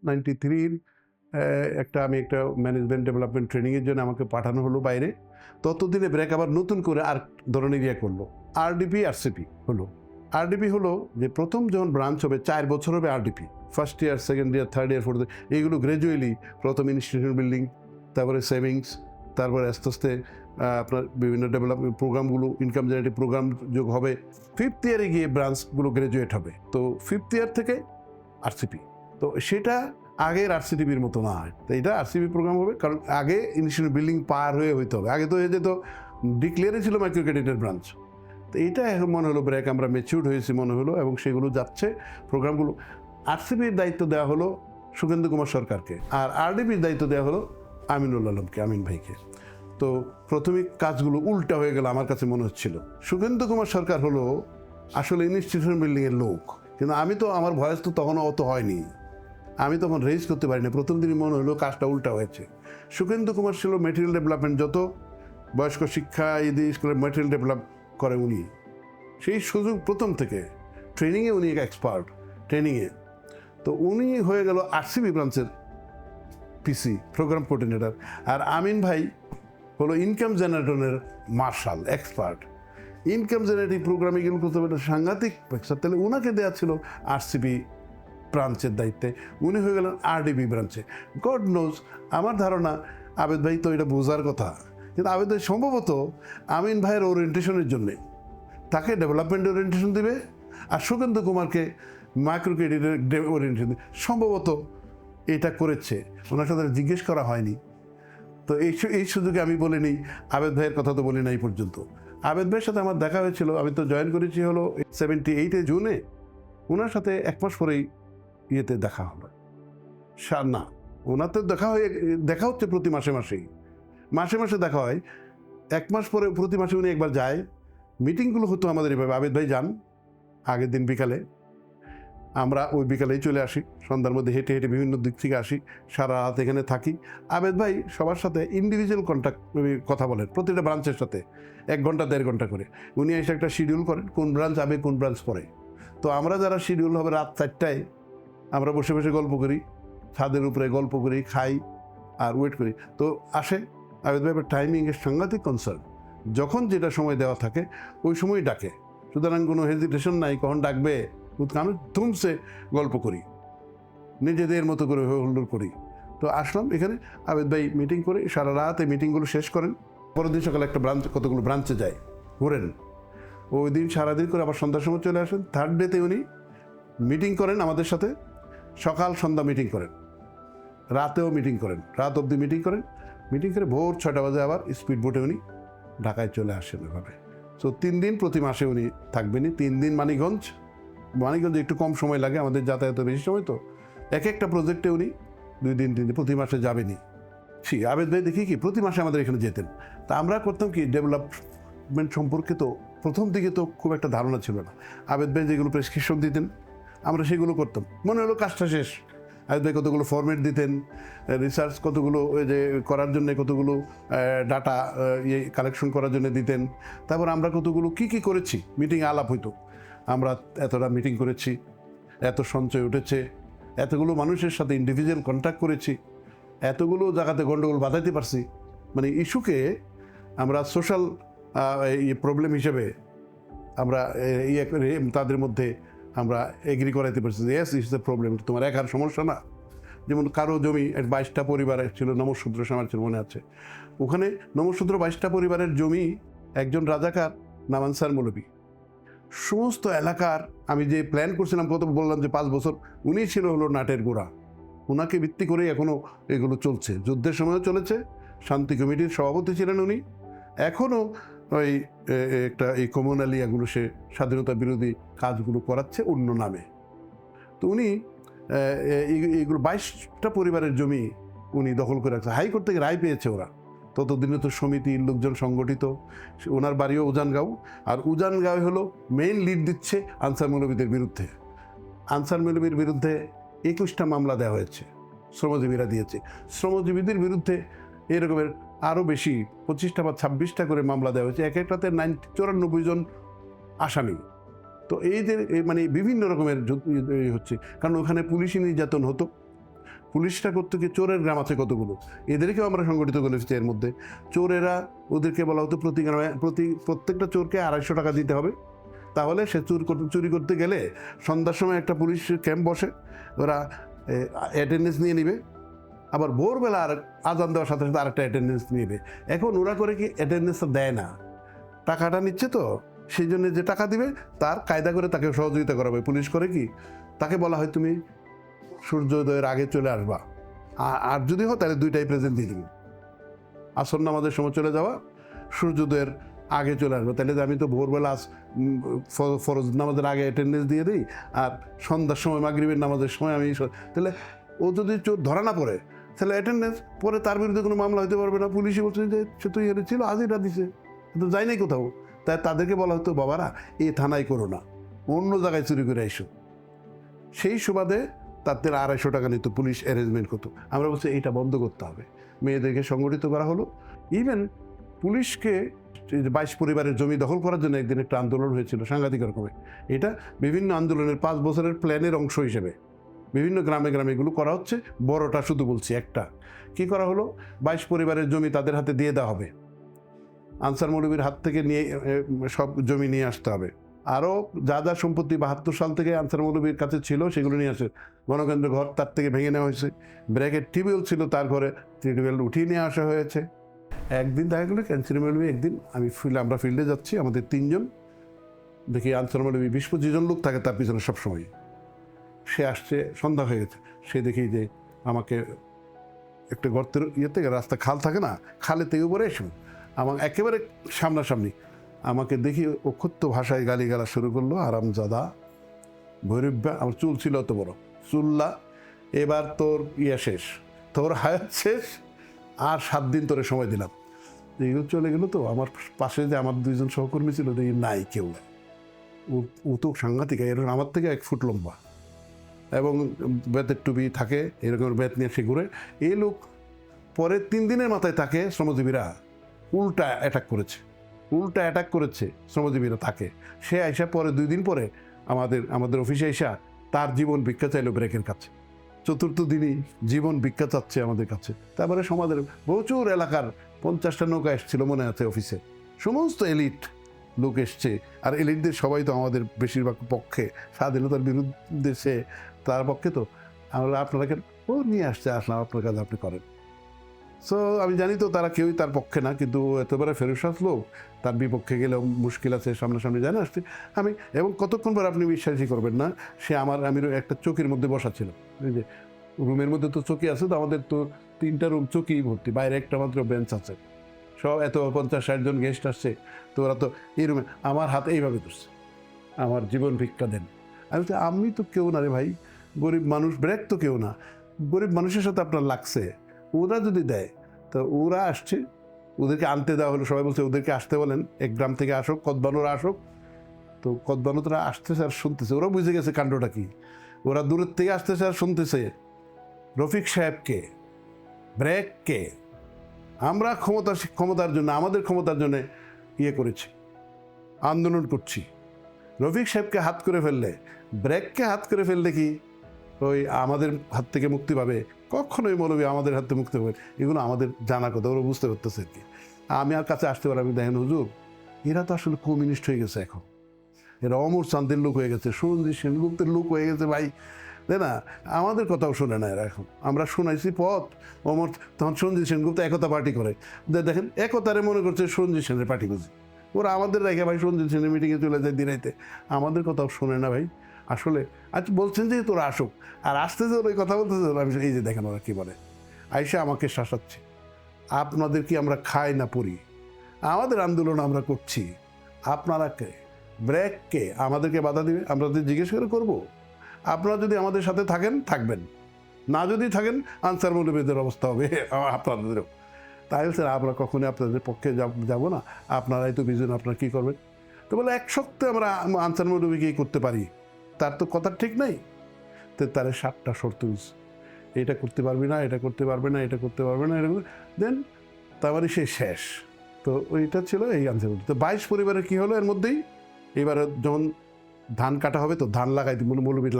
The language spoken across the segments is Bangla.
93 একটা ম্যানেজমেন্ট ডেভেলপমেন্ট ট্রেনিংয়ের জন্য আমাকে পাঠানো হলো বাইরে। ততদিনে ব্র্যাক আবার নতুন করে আর ধরনের করলো, আরডিপি আরসিপি হলো। আরডিপি হলো যে প্রথম যখন ব্রাঞ্চ হবে 4 বছর হবে RDP, first year, second year, third year, fourth year, এইগুলো গ্র্যাজুয়ালি প্রথম ইনস্টিটিউশন বিল্ডিং, তারপরে সেভিংস, তারপরে আস্তে আস্তে আপনার বিভিন্ন ডেভেলপমেন্ট প্রোগ্রামগুলো, ইনকাম জেনারেটিভ প্রোগ্রাম যোগ হবে। 5th ইয়ারে গিয়ে ব্রাঞ্চগুলো গ্র্যাজুয়েট হবে। তো 5th ইয়ার থেকে আরসিপি। তো সেটা আগের আরসিটিভির মতো না হয়, তো এটা আরসিপি প্রোগ্রাম হবে, কারণ আগে ইনস্টিটিউশন বিল্ডিং পার হয়ে হইতে হবে। আগে তো হয়ে যেত ডিক্লেয়ারই ছিল মাইক্রো ক্রেডিটের ব্রাঞ্চ। তো এটা এখন মনে হলো ব্র্যাক আমরা ম্যাচিউরড হয়েছি মনে হলো, এবং সেগুলো যাচ্ছে প্রোগ্রামগুলো। আরসিপির দায়িত্ব দেওয়া হলো সুখেন্দু কুমার সরকারকে, আর আরডিপির দায়িত্ব দেওয়া হলো আমিনুল আলমকে, আমিন ভাইকে। তো প্রাথমিক কাজগুলো উল্টা হয়ে গেল আমার কাছে মনে হচ্ছিল। সুখেন্দু কুমার সরকার হলো আসলে ইনস্টিটিউশন বিল্ডিংয়ের লোক, কিন্তু আমি তো, আমার ভয়েস তো তখনও অত হয়নি, আমি তখন রেজ করতে পারিনি। প্রথম দিনই মনে হলো কাজটা উল্টা হয়েছে। সুখেন্দু কুমার ছিল মেটেরিয়াল ডেভেলপমেন্ট, যত বয়স্ক শিক্ষা স্কুলের মেটেরিয়াল ডেভেলপ করে উনি, সেই সুযোগ প্রথম থেকে ট্রেনিংয়ে উনি এক্সপার্ট ট্রেনিংয়ে। তো উনি হয়ে গেল আরসিবি ব্রাঞ্চের পিসি, প্রোগ্রাম কোঅর্ডিনেটর। আর আমিন ভাই হলো ইনকাম জেনারেটরের মার্শাল, এক্সপার্ট। ইনকাম জেনারেটিভ প্রোগ্রামে এগুলো করতে হবে, সাংঘাতিক পেক্সা। তাহলে ওনাকে দেওয়া ছিল আরসিবি ব্রাঞ্চের দায়িত্বে, উনি হয়ে গেলেন আরডিবি ব্রাঞ্চে। গড নোজ, আমার ধারণা আবেদ ভাই তো এটা বোঝার কথা, কিন্তু আবেদ ভাই সম্ভবত আমিন ভাইয়ের ওরিয়েন্টেশনের জন্যে তাকে ডেভেলপমেন্ট ওরিয়েন্টেশন দিবে, আর সুখেন্দু কুমারকে মাইক্রো ক্রেডিটের ওরিয়েন্টেশন দিবে, সম্ভবত এটা করেছে। ওনার সাথে জিজ্ঞেস করা হয়নি। তো এই সুযোগে আমি বলিনি, আবেদ ভাইয়ের কথা তো বলি না এই পর্যন্ত। আবেদ ভাইয়ের সাথে আমার দেখা হয়েছিল, আমি তো জয়েন করেছি হলো 78 জুনে, ওনার সাথে 1 মাস পরেই ইয়েতে দেখা হলো। না, ওনার তো দেখা হচ্ছে প্রতি মাসে মাসে দেখা হয়। 1 মাস পরে প্রতি মাসে উনি একবার যায়। মিটিংগুলো হতো আমাদের এভাবে, আবেদ ভাই যান আগের দিন বিকালে, আমরা ওই বিকালেই চলে আসি, সন্ধ্যার মধ্যে হেঁটে হেঁটে বিভিন্ন দিক থেকে আসি, সারা রাত এখানে থাকি। আবেদ ভাই সবার সাথে ইন্ডিভিজুয়াল কথা বলেন, প্রতিটা ব্রাঞ্চের সাথে 1 ঘন্টা 1.5 ঘন্টা করে। উনি এসে একটা শিডিউল করেন, কোন ব্রাঞ্চ যাবে, কোন ব্রাঞ্চ পরে। তো আমরা যারা শিডিউল হবে রাত 4টায়, আমরা বসে বসে গল্প করি, ছাদের উপরে গল্প করি, খাই আর ওয়েট করি। তো আসে আবেদ ভাই, টাইমিংয়ের সাংঘাতিক কনসার্ন, যখন যেটা সময় দেওয়া থাকে ওই সময় ডাকে, সুতরাং কোনো হেজিটেশন নাই, কখন ডাকবে আমি ধুমসে গল্প করি, নিজেদের মতো করে হল্লোড় করি। তো আসলাম এখানে, আবেদ ভাই মিটিং করে সারা রাত এই মিটিংগুলো শেষ করেন। পরের দিন সকালে কতগুলো ব্রাঞ্চে যায়, ঘোরেন, ওই দিন সারাদিন করে আবার সন্ধ্যার সময় চলে আসেন। 3rd ডেতে উনি মিটিং করেন আমাদের সাথে, সকাল সন্ধ্যা মিটিং করেন, রাতেও মিটিং করেন, রাত অবধি মিটিং করেন। মিটিং করে ভোর 6টা বাজে আবার স্পিড বোটে উনি ঢাকায় চলে আসেন এভাবে। তো 3 দিন প্রতি মাসে উনি থাকবেনই। 3 দিন মানিকগঞ্জে একটু কম সময় লাগে, আমাদের যাতায়াতে বেশি সময়, তো একটা প্রজেক্টে উনি 2 দিন 3 দিন প্রতি মাসে যাবেনই। আবেদ ভাই দেখি কি প্রতি মাসে আমাদের এখানে যেতেন। তা আমরা করতাম কি, ডেভেলপমেন্ট সম্পর্কে তো প্রথম দিকে তো খুব একটা ধারণা ছিল না। আবেদ ভাই যেগুলো প্রেসক্রিপশন দিতেন আমরা সেগুলো করতাম, মনে হলো কাজটা শেষ। আবেদ ভাই কতগুলো ফরম্যাট দিতেন, রিসার্চ কতগুলো যে করার জন্য কতগুলো ডাটা কালেকশন করার জন্য দিতেন। তারপর আমরা কতগুলো কী করেছি, মিটিংয়ে আলাপ হইতো, আমরা এতটা মিটিং করেছি, এত সঞ্চয় উঠেছে, এতগুলো মানুষের সাথে ইন্ডিভিজুয়াল কন্ট্যাক্ট করেছি, এতগুলো জায়গাতে গন্ডগোল বাঁধাইতে পারছি। মানে ইস্যুকে আমরা সোশ্যাল প্রবলেম হিসেবে আমরা তাদের মধ্যে আমরা এগ্রি করাইতে পারছি যে ইয়েস ইস দ্য প্রবলেম, তোমার একার সমস্যা না। যেমন কারো জমি 22টা পরিবারের ছিল, নমঃশূদ্র সমাজ ছিল, মনে আছে, ওখানে নমঃশূদ্র 22টা পরিবারের জমি একজন রাজাকার নাম আনসার মৌলভী, সমস্ত এলাকার, আমি যে প্ল্যান করছিলাম কত বললাম যে 5 বছর, উনি ছিল হলো নাটের গোড়া, ওনাকে ভিত্তি করেই এখনও এগুলো চলছে, যুদ্ধের সময়ও চলেছে। শান্তি কমিটির সভাপতি ছিলেন উনি, এখনও ওই এই কমিউনালি এগুলো সে স্বাধীনতা বিরোধী কাজগুলো করাচ্ছে অন্য নামে। তো উনি এইগুলো 22টা পরিবারের জমি উনি দখল করে রাখছে, হাইকোর্ট থেকে রায় পেয়েছে ওরা। ততদিনে তো সমিতির লোকজন সংগঠিত, ওনার বাড়িও উজানগাঁও, আর উজানগাঁও হলো মেইন লিড দিচ্ছে আনসার মৌলভীদের বিরুদ্ধে। আনসার মৌলভীর বিরুদ্ধে 21টা মামলা দেওয়া হয়েছে, শ্রমজীবীরা দিয়েছে। শ্রমজীবীদের বিরুদ্ধে এরকমের আরও বেশি 25টা বা 26টা করে মামলা দেওয়া হয়েছে, একটাতে 94 জন আসামি। তো এই যে মানে বিভিন্ন রকমের হচ্ছে, কারণ ওখানে পুলিশি নির্যাতন হতো, পুলিশটা করতে কি চোরের গ্রাম আছে কতগুলো, এদেরকেও আমরা সংগঠিত করেছি। এর মধ্যে চোরেরা, ওদেরকে বলা হতো প্রতি গ্রামে প্রত্যেকটা চোরকে 250 টাকা দিতে হবে, তাহলে সে চুরি করতে গেলে সন্ধ্যার সময় একটা পুলিশ ক্যাম্প বসে, ওরা অ্যাটেন্ডেন্স নিয়ে নিবে, আবার ভোরবেলা আর আজান দেওয়ার সাথে সাথে আরেকটা অ্যাটেন্ডেন্স নিবে। এখন ওরা করে কি, অ্যাটেন্ডেন্সটা দেয় না, টাকাটা নিচ্ছে তো, সেই জন্য যে টাকা দিবে তার কায়দা করে তাকে সহযোগিতা করাবে। পুলিশ করে কি, তাকে বলা হয় তুমি সূর্যোদয়ের আগে চলে আসবা, আর যদি হয় তাহলে 2টাই প্রেজেন্ট দিয়ে দিবি, আসর নামাজের সময় চলে যাওয়া, সূর্যোদয়ের আগে চলে আসবো, তাহলে আমি তো ভোরবেলা ফরজ নামাজের আগে অ্যাটেন্ডেন্স দিয়ে দিই, আর সন্ধ্যার সময় মাগরিবের নামাজের সময় আমি, তাহলে ও যদি চোর ধরা না পড়ে তাহলে অ্যাটেন্ডেন্স পরে তার বিরুদ্ধে কোনো মামলা হতে পারবে না। পুলিশে বলছে যে সে তো ইয়ে ছিল, হাজিরা দিছে, কিন্তু যাই নাই কোথাও। তাই তাদেরকে বলা হতো, বাবারা এই থানায় করো না, অন্য জায়গায় চুরি করে আইসো। সেই সুবাদে তাদের 250 টাকা নিত, পুলিশ অ্যারেঞ্জমেন্ট করতো। আমরা বলছি এইটা বন্ধ করতে হবে, মেয়েদেরকে সংগঠিত করা হলো। ইভেন পুলিশকে 22 পরিবারের জমি দখল করার জন্য একদিন একটা আন্দোলন হয়েছিল সাংঘাতিক রকমের। এটা বিভিন্ন আন্দোলনের 5 বছরের প্ল্যানের অংশ হিসেবে বিভিন্ন গ্রামে গ্রামে এগুলো করা হচ্ছে। বড়টা শুধু বলছি একটা, কি করা হলো, 22 পরিবারের জমি তাদের হাতে দিয়ে দেওয়া হবে, আনসার মৌলবীর হাত থেকে নিয়ে সব জমি নিয়ে আসতে হবে। আরও যা যা সম্পত্তি 72 সাল থেকে আনসার মৌলবীর কাছে ছিল সেগুলো নিয়ে আসে। গণকেন্দ্র ঘর তার থেকে ভেঙে নেওয়া হয়েছে, ব্র্যাকের টিউবওয়েল ছিল তার ঘরে, টিউবওয়েল উঠিয়ে নিয়ে আসা হয়েছে। একদিন দেখা গেলো ক্যান্সার মৌলবী, একদিন আমরা ফিল্ডে যাচ্ছি, আমাদের 3 জন, দেখি আনসার মৌলবী 20-25 জন লোক থাকে তার পিছনে সবসময়। সে আসছে, সন্ধ্যা হয়ে গেছে, সে দেখি যে আমাকে একটা গর্তের ইয়েতে, রাস্তা খাল থাকে না, খালে থেকে উপরে এসে আমার একেবারে সামনাসামনি আমাকে দেখি অক্ষত্য ভাষায় গালিগালা শুরু করলো, আরামজাদা, ভৈরব্যা, আমার চুল ছিল অত বড়, চুল্লা, এবার তোর শেষ, তোর হায়াত শেষ, আর 7 দিন তোরে সময় দিলাম। এইগুলো চলে গেলো। তো আমার পাশে যে আমার 2 জন সহকর্মী ছিল, দেখি নাই কেউ, ও তো সাংঘাতিক, এরকম আমার থেকে 1 ফুট লম্বা, এবং বেতের টুপি থাকে, এরকম বেত নিয়ে সে ঘুরে। এই লোক পরের 3 দিনের মাথায় তাকে শ্রমজীবীরা উল্টা অ্যাটাক করেছে শ্রমজীবীরা তাকে। সে আইসা পরে 2 দিন পরে আমাদের অফিসে আইসা তার জীবন ভিক্ষা চাইলো ব্রেকের কাছে। 4র্থ দিনই জীবন ভিক্ষা চাচ্ছে আমাদের কাছে। তারপরে সমাজের প্রচুর এলাকার 50টা নৌকা এসেছিল মনে আছে অফিসে, সমস্ত এলিট লোক এসছে। আর এলিটদের সবাই তো আমাদের বেশিরভাগ পক্ষে, স্বাধীনতার বিরুদ্ধে সে তার পক্ষে। তো আমরা আপনাকে ও নিয়ে আসলাম, আপনার কাজ আপনি করেন। সো আমি জানি তো তারা কেউই তার পক্ষে না, কিন্তু এতবারে ফেরুসাস লোক, তার বিপক্ষে গেলেও মুশকিল আছে, সামনাসামনি জানে আসছে। এবং কতক্ষণ পর আপনি বিশ্বাসই করবেন না, সে আমি একটা চৌকির মধ্যে বসা ছিল, এই যে রুমের মধ্যে তো চৌকি আছে, তো আমাদের তো 3টা রুম চৌকি ভর্তি, বাইরে একটা মাত্র বেঞ্চ আছে, সব এত 50-60 জন গেস্ট আসছে। তো ওরা তো এই রুমে আমার হাতে এইভাবে ধরছে, আমার জীবন ভিক্ষা দেন। আমি তো কেউ না রে ভাই, গরিব মানুষ, ব্রেক তো কেউ না, গরিব মানুষের সাথে আপনার লাগছে, ওরা যদি দেয়। তো ওরা আসছে, ওদেরকে আনতে দেওয়া হলো, সবাই বলছে ওদেরকে আসতে বলেন, 1 গ্রাম থেকে আসুক, কদবানুরা আসুক। তো কদবানুরা আসতেছে আর শুনতেছে, ওরা বুঝে গেছে কাণ্ডটা কি। ওরা দূরের থেকে আসতেছে আর শুনতেছে রফিক সাহেবকে, ব্র্যাককে আমরা ক্ষমতার জন্য, আমাদের ক্ষমতার জন্য করেছি, আন্দোলন করছি। রফিক সাহেবকে হাত করে ফেললে, ব্র্যাককে হাত করে ফেললে কি ওই আমাদের হাত থেকে মুক্তি পাবে? কখনোই মৌলবী আমাদের হাত থেকে মুক্তি পাবে, এগুলো আমাদের জানা কথা, ওরা বুঝতে পারতেছে আর কি। আমি আর কাছে আসতে পারি, আমি দেখেন হুজুর, এরা তো আসলে কমিউনিস্ট হয়ে গেছে এখন, এরা অমর চাঁদের লোক হয়ে গেছে, সঞ্জিত সেনগুপ্তের লোক হয়ে গেছে ভাই, তাই না? আমাদের কথাও শোনে না এরা এখন। আমরা শোনাইছি পথ অমর, তখন সঞ্জিত সেনগুপ্ত একতা পার্টি করে, দেখেন একতারে মনে করছে সঞ্জিত সেনের পার্টি বুঝি। ওরা আমাদের রেখে ভাই সঞ্জিত সেনের মিটিংয়ে চলে যায় দিনাইতে, আমাদের কথাও শোনে না ভাই। আসলে আজ বলছেন যে তোরা আসুক, আর আসতেছে ওই কথা বলতেছে, আমি এই যে দেখেন ওরা কী বলে, আইসা আমাকে শাসাচ্ছে, আপনাদের কি আমরা খাই না পড়ি, আমাদের আন্দোলন আমরা করছি, আপনারা কে, ব্র্যাককে আমাদেরকে বাধা দিবে? আমরা যদি জিজ্ঞেস করে করবো? আপনারা যদি আমাদের সাথে থাকেন থাকবেন, না যদি থাকেন আনসার মৌলবীদের অবস্থা হবে আপনাদেরও। তাই স্যার আমরা কখনোই আপনাদের পক্ষে যাব না, আপনারাই তো বুঝুন আপনারা কী করবেন। তো বলে 1 সপ্তাহে আমরা আনসার মৌলবীকে করতে পারি, তার তো কথা ঠিক নাই। তো তার 7টা শর্ত, এটা করতে পারবি না, এটা করতে পারবে না, এটা করতে পারবে না, এরকম। দেন তারপরে সে শেষ। তো ওইটা ছিল এই আনসার মৌলবী। তো 22 পরিবারের কী হলো এর মধ্যেই, এবার যখন ধান কাটা হবে তো ধান লাগাই মৌলবী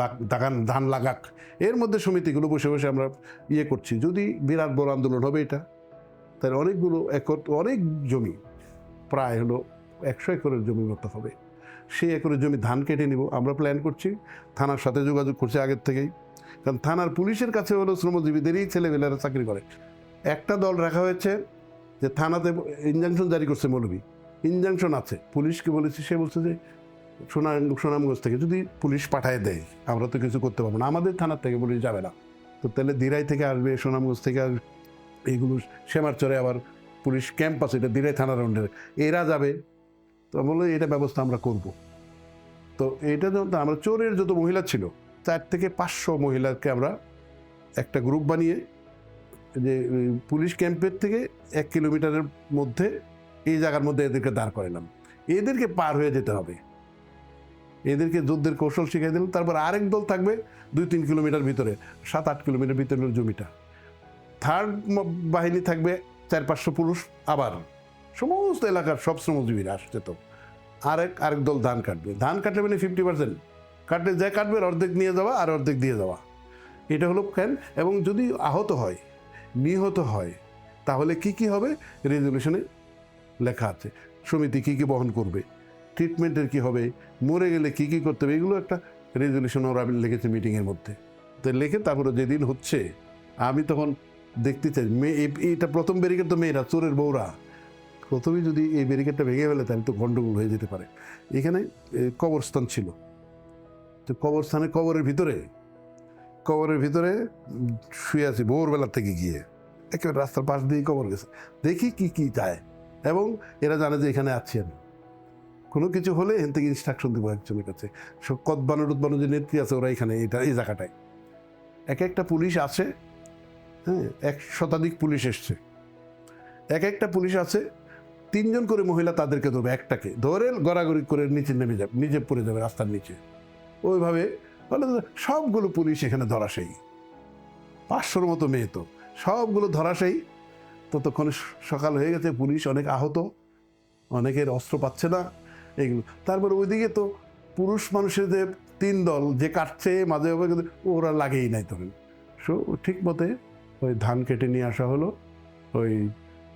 ধান লাগাক, এর মধ্যে সমিতিগুলো বসে বসে আমরা ইয়ে করছি। যদি বিরাট বড় আন্দোলন হবে এটা, তাহলে অনেকগুলো অনেক জমি, প্রায় হলো 100 একরের জমি মতো হবে। সেই একরের জমি ধান কেটে নিব আমরা প্ল্যান করছি। থানার সাথে যোগাযোগ করছি আগের থেকেই, কারণ থানার পুলিশের কাছে হলো শ্রমজীবীদেরই ছেলেমেয়েরা চাকরি করে। একটা দল রাখা হয়েছে যে থানাতে ইনজাংশন জারি করছে মৌলবী, ইনজাংশন আছে, পুলিশকে বলেছি, সে বলছে যে সুনামগঞ্জ থেকে যদি পুলিশ পাঠায় দেয় আমরা তো কিছু করতে পারবো না, আমাদের থানার থেকে পুলিশ যাবে না। তো তাহলে দিরাই থেকে আসবে, সুনামগঞ্জ থেকে আসবে, এইগুলো শ্যামারচরে আবার পুলিশ ক্যাম্প আছে, এটা দিরাই থানার আন্ডারে, এরা যাবে। তো বললো এটা ব্যবস্থা আমরা করব। তো এটা যখন আমরা চোরের যত মহিলা ছিল 4 থেকে 500 মহিলাকে আমরা একটা গ্রুপ বানিয়ে, যে পুলিশ ক্যাম্পের থেকে 1 কিলোমিটারের মধ্যে এই জায়গার মধ্যে এদেরকে দাঁড় করালাম। এদেরকে পার হয়ে যেতে হবে, এদেরকে যুদ্ধের কৌশল শিখিয়ে দিলাম। তারপর আরেক দল থাকবে 2-3 কিলোমিটার ভিতরে, 7-8 কিলোমিটার ভিতরে জমিটা। থার্ড বাহিনী থাকবে 400-500 পুরুষ, আবার সমস্ত এলাকার সব শ্রমজীবীরা আসছে। তো আরেক দল ধান কাটবে, ধান কাটলে মানে 50% কাটলে যা কাটবে অর্ধেক নিয়ে যাওয়া আর অর্ধেক দিয়ে যাওয়া, এটা হলো প্ল্যান। এবং যদি আহত হয়, নিহত হয়, তাহলে কি কি হবে রেজলিউশনে লেখা আছে, সমিতি কি কি বহন করবে, ট্রিটমেন্টের কি হবে, মরে গেলে কি কি করতে হবে, এগুলো একটা রেজলিউশন ওরা লিখেছে মিটিংয়ের মধ্যে। তো লিখে তারপরে যেদিন হচ্ছে আমি তখন দেখতে চাই, এটা প্রথম ব্যারিকেড তো মেয়েরা, চোরের বউরা, প্রথমেই যদি এই ব্যারিকেডটা ভেঙে ফেলে তাহলে তো গন্ডগোল হয়ে যেতে পারে। এখানে কবরস্থান ছিল, তো কবরস্থানে কবরের ভিতরে শুয়ে আছি ভোরবেলা থেকে গিয়ে, একেবারে রাস্তার পাশ দিয়ে কবর গেছে, দেখি কি কি যায়। এবং এরা জানে যে এখানে আছি আমি, কোনো কিছু হলে এখান থেকে ইনস্ট্রাকশন দেবো একজনের কাছে। সব কদবানো যে নেত্রী আছে ওরা এখানে এই জায়গাটায় একটা পুলিশ আছে, হ্যাঁ, 1 শতাধিক পুলিশ এসছে, একটা পুলিশ আছে, 3 জন করে মহিলা তাদেরকে ধরবে, একটাকে ধরে গড়াগড়ি করে নিচে নেমে যাবে, নিচে পড়ে যাবে রাস্তার নিচে। ওইভাবে সবগুলো পুলিশ এখানে ধরাশায়ী, 500-র মতো মেয়ে, তো সবগুলো ধরাশায়ী। ততক্ষণে সকাল হয়ে গেছে, পুলিশ অনেক আহত, অনেকের অস্ত্র পাচ্ছে না এগুলো। তারপরে ওইদিকে তো পুরুষ মানুষের যে 3 দল যে কাটছে মাঝে মাঝে, ওরা লাগেই নাই তখন। সো ঠিক মতে ওই ধান কেটে নিয়ে আসা হলো, ওই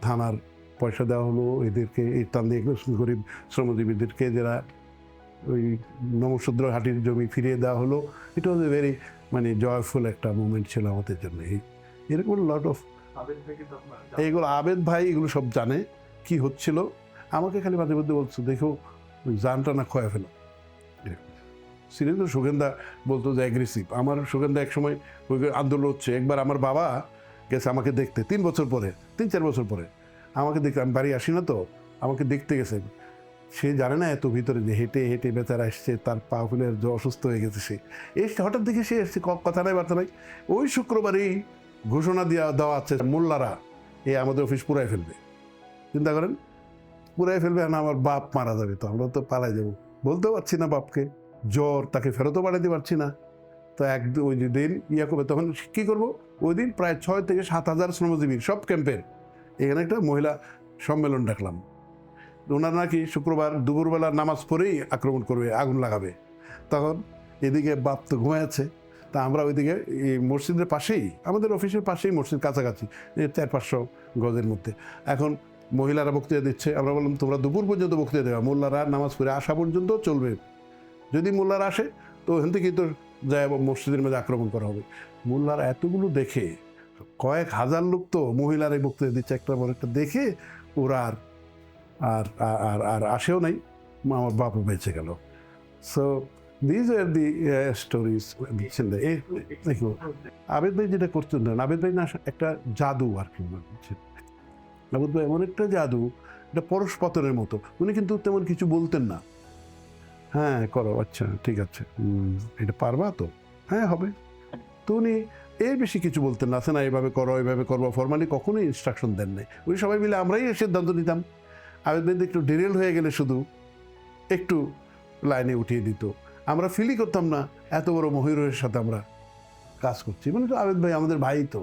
থানার পয়সা দেওয়া হলো এদেরকে, এই টান দিয়ে গরিব শ্রমজীবীদেরকে, যারা ওই নমশূদ্র হাটির জমি ফিরিয়ে দেওয়া হলো। এটা ওয়াজ এ ভেরি জয়ফুল একটা মুভমেন্ট ছিল আমাদের জন্য। এরকম লট অফ এইগুলো আবেদ ভাই এগুলো সব জানে কি হচ্ছিল। আমাকে খালি মাঝে মধ্যে বলছো, দেখো জানটা না খোয়া ফেলো। সিরিয়াস সুগেন্দা বলতো যে অ্যাগ্রেসিভ। আমার সুগেন্দা এক সময় ওই আন্দোলন হচ্ছে, একবার আমার বাবা গেছে আমাকে দেখতে 3 বছর পরে, 3-4 বছর পরে আমাকে দেখতে, আমি বাড়ি আসি না তো, আমাকে দেখতে গেছে। সে জানে না এত ভিতরে যে হেঁটে হেঁটে বেচারা আসছে, তার পা ফুলে অসুস্থ হয়ে গেছে। সে এসে হঠাৎ দেখে সে এসছে, কথা নাই বার্তা নাই। ওই শুক্রবারই ঘোষণা দেওয়া আছে মোল্লারা আমাদের অফিস পুরাই ফেলবে। চিন্তা করেন, পুরাই ফেলবে, না আমার বাপ মারা যাবে, তো আমরা তো পালাই যাবো, বলতেও পারছি না বাপকে, জ্বর, তাকে ফেরতও পাঠাতে পারছি না। তো ওই দিন করবে, তখন কী করবো, ওই দিন প্রায় 6 থেকে 7 হাজার শ্রমজীবী সব ক্যাম্পের এখানে একটা মহিলা সম্মেলন ডাকলাম। ওনারা নাকি শুক্রবার দুপুরবেলা নামাজ পড়েই আক্রমণ করবে, আগুন লাগাবে। তখন এদিকে বাপ তো ঘুমাচ্ছে, তা আমরা ওইদিকে এই মসজিদের পাশেই, আমাদের অফিসের পাশেই মসজিদ, কাছাকাছি 400-500 গজের মধ্যে। এখন মহিলারা বক্তৃতা দিচ্ছে, আমরা বললাম তোমরা দুপুর পর্যন্ত বক্তৃতা দেওয়া, মোল্লারা নামাজ পড়ে আসা পর্যন্ত চলবে, যদি মোল্লারা আসে তো ওখান থেকেই তো যায় মসজিদের মধ্যে আক্রমণ করা হবে। মোল্লারা এতগুলো দেখে, কয়েক হাজার লোক তো মহিলারাই বক্তৃতা দিচ্ছে একটার পর একটা, দেখে ওরা আর আর আর আসেও নাই, আমার বাপও বেঁচে গেল। So these are the stories. দেখো আবেদ ভাই যেটা করছেন না, আবেদ ভাই না একটা জাদু আর কি, আবেদ ভাই এমন একটা জাদু, এটা পরশপতনের মতো। উনি কিন্তু তেমন কিছু বলতেন না, হ্যাঁ করো, আচ্ছা ঠিক আছে, এটা পারবা তো, হ্যাঁ হবে। তো উনি এর বেশি কিছু বলতেন না, আছে না এইভাবে করো, এইভাবে করবো, ফরমালি কখনোই ইনস্ট্রাকশন দেন নাই। উনি সবাই মিলে আমরাই সিদ্ধান্ত নিতাম। আবেদ ভাই একটু ডিরেল হয়ে গেলে শুধু একটু লাইনে উঠিয়ে দিত, আমরা ফিলই করতাম না এত বড় মহিরের সাথে আমরা কাজ করছি। তো আবেদ ভাই আমাদের ভাই। তো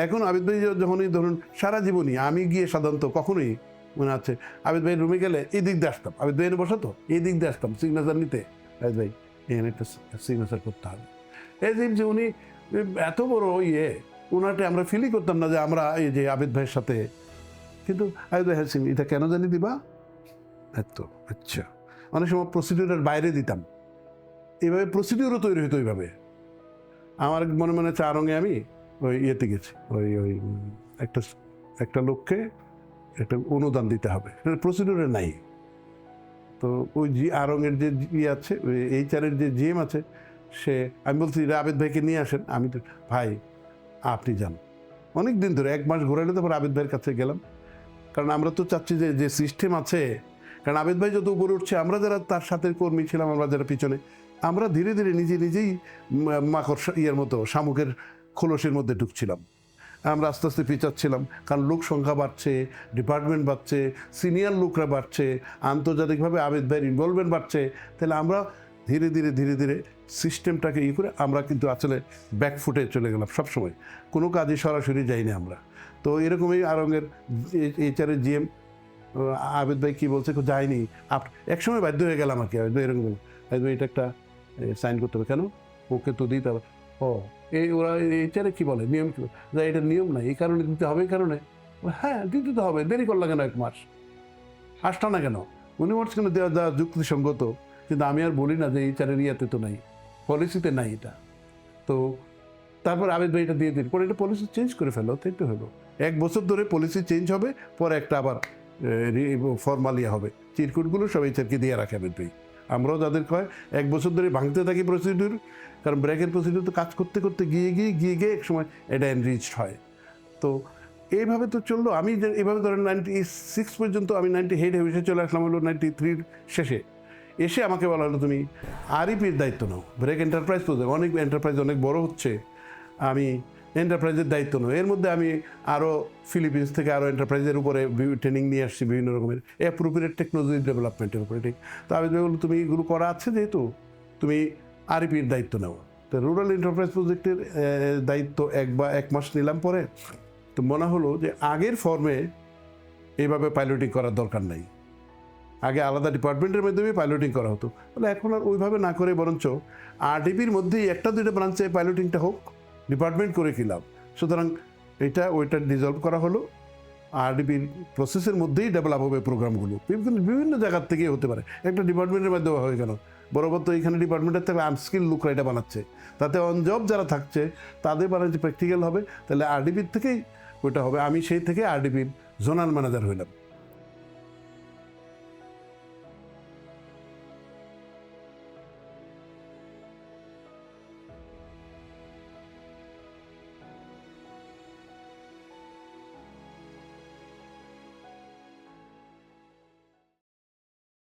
এখন আবেদ ভাই যখনই ধরুন সারা জীবনই আমি গিয়ে সাধারণত কখনোই মনে আছে আবেদ ভাইয়ের রুমে গেলে এই দিক দিয়ে আসতাম, আবেদ ভাই এনে বসাতো, এই দিক দিয়ে আসতাম সিগনেচার নিতে, ভাই এখানে একটা সিগনেচার করতে হবে। এই যে উনি এত বড় ওনাকে আমরা ফিলই করতাম না যে আমরা এই যে আবেদ ভাইয়ের সাথে, কিন্তু আবেদ ভাই হ্যাঁ এটা কেন জানি দিবা এত আচ্ছা। অনেক সময় প্রসিডিউরের বাইরে দিতাম, এইভাবে প্রসিডিউরও তৈরি হতো এইভাবে। আমার মনে মনে চারঙ্গে আমি ওই ইয়েতে গেছি, ওই একটা লোককে একটা অনুদান দিতে হবে, প্রসিডিউরে নাই। তো ওই আরঙের যে আছে এইচআরের যে জিএম আছে, সে আমি বলছি আবেদ ভাইকে নিয়ে আসেন। আমি তো ভাই আপনি যান, অনেক দিন ধরে 1 মাস ঘোরালে তারপর আবেদ ভাইয়ের কাছে গেলাম। কারণ আমরা তো চাচ্ছি যে সিস্টেম আছে, কারণ আবেদ ভাই যত উপরে উঠছে আমরা যারা তার সাথে কর্মী ছিলাম, আমরা যারা পিছনে, আমরা ধীরে ধীরে নিজেই মাকড় ইয়ের মতো শামুকের খোলসের মধ্যে ঢুকছিলাম। আমরা আস্তে আস্তে পিছাচ্ছিলাম, কারণ লোক সংখ্যা বাড়ছে, ডিপার্টমেন্ট বাড়ছে, সিনিয়র লোকরা বাড়ছে, আন্তর্জাতিকভাবে আবেদ ভাইয়ের ইনভলভমেন্ট বাড়ছে। তাহলে আমরা ধীরে ধীরে সিস্টেমটাকে করে আমরা কিন্তু আসলে ব্যাকফুটে চলে গেলাম। সবসময় কোনো কাজে সরাসরি যাইনি আমরা। তো এরকমই আরঙের এইচআরের জিএম আবেদ ভাই কী বলছে, যায়নি। একসময় বাধ্য হয়ে গেলাম আর কি, আবেদ ভাই এরকম আবেদ ভাই এটা একটা সাইন করতে হবে। কেন? ওকে তো দিতে হবে। ও ওরা এইচআরে কী বলে, নিয়ম কী? এটা নিয়ম নাই, এই কারণে দিতে হবে, এই কারণে। হ্যাঁ দিতে তো হবে, দেরি করলা কেন 1 মাস? আসটা না কেন? উনি বলছে কেন দেওয়া যুক্তিসঙ্গত, কিন্তু আমি আর বলি না যে এইচআরের ইয়াতে তো নাই, পলিসিতে নাই এটা। তো তারপর আবেদ ভাই এটা দিয়ে দিন, পরে এটা পলিসি চেঞ্জ করে ফেলো, তাই তো হলো। 1 বছর ধরে পলিসি চেঞ্জ হবে, পরে একটা আবার ফরমালিয়া হবে। চিরকুটগুলো সব এইচআরকে দিয়ে রাখে আবেদ ভাই। আমরাও যাদের কয় 1 বছর ধরে ভাঙতে থাকি প্রসিডিউর, কারণ ব্র্যাকের প্রসিডিউর তো কাজ করতে করতে গিয়ে এক সময় এটা এনরিচড হয়। তো এইভাবে তো চললো। আমি এইভাবে ধরেন 96 পর্যন্ত, আমি 98 হেভিসে চলে আসলাম হলো 93 শেষে। এসে আমাকে বলা হলো তুমি আরইপির দায়িত্ব নাও, ব্রেক এন্টারপ্রাইজ প্রজেক্ট, অনেক এন্টারপ্রাইজ অনেক বড় হচ্ছে, আমি এন্টারপ্রাইজের দায়িত্ব নাও। এর মধ্যে আমি আরও ফিলিপিন্স থেকে আরও এন্টারপ্রাইজের উপরে ট্রেনিং নিয়ে আসছি, বিভিন্ন রকমের অ্যাপ্রোপ্রিয়েট টেকনোলজি ডেভেলপমেন্টের উপরে। ঠিক, তো আবেদ ভাই বললো তুমি এগুলো করা আছে যেহেতু, তুমি আরইপির দায়িত্ব নাও। তো রুরাল এন্টারপ্রাইজ প্রজেক্টের দায়িত্ব 1 মাস নিলাম। পরে তো মনে হলো যে আগের ফর্মে এইভাবে পাইলটিং করার দরকার নাই, আগে আলাদা ডিপার্টমেন্টের মাধ্যমে পাইলটিং করা হতো। তাহলে এখন আর ওইভাবে না করে বরঞ্চ আরডিপির মধ্যেই 1-2টা ব্রাঞ্চে পাইলটিংটা হোক, ডিপার্টমেন্ট করে কী লাভ। সুতরাং ওইটা ডিজলভ করা হলো, আরডিপির প্রসেসের মধ্যেই ডেভেলপ হবে প্রোগ্রামগুলো, বিভিন্ন জায়গার থেকে হতে পারে, একটা ডিপার্টমেন্টের মাধ্যমে হয়ে গেল। বরাবর তো এইখানে ডিপার্টমেন্টের থেকে আনস্কিল লোকরা এটা বানাচ্ছে, তাতে অন জব যারা থাকছে তাদের বানাচ্ছে প্র্যাকটিক্যাল হবে, তাহলে আরডিপির থেকেই ওইটা হবে। আমি সেই থেকে আরডিপির জোনাল ম্যানেজার হইলাম।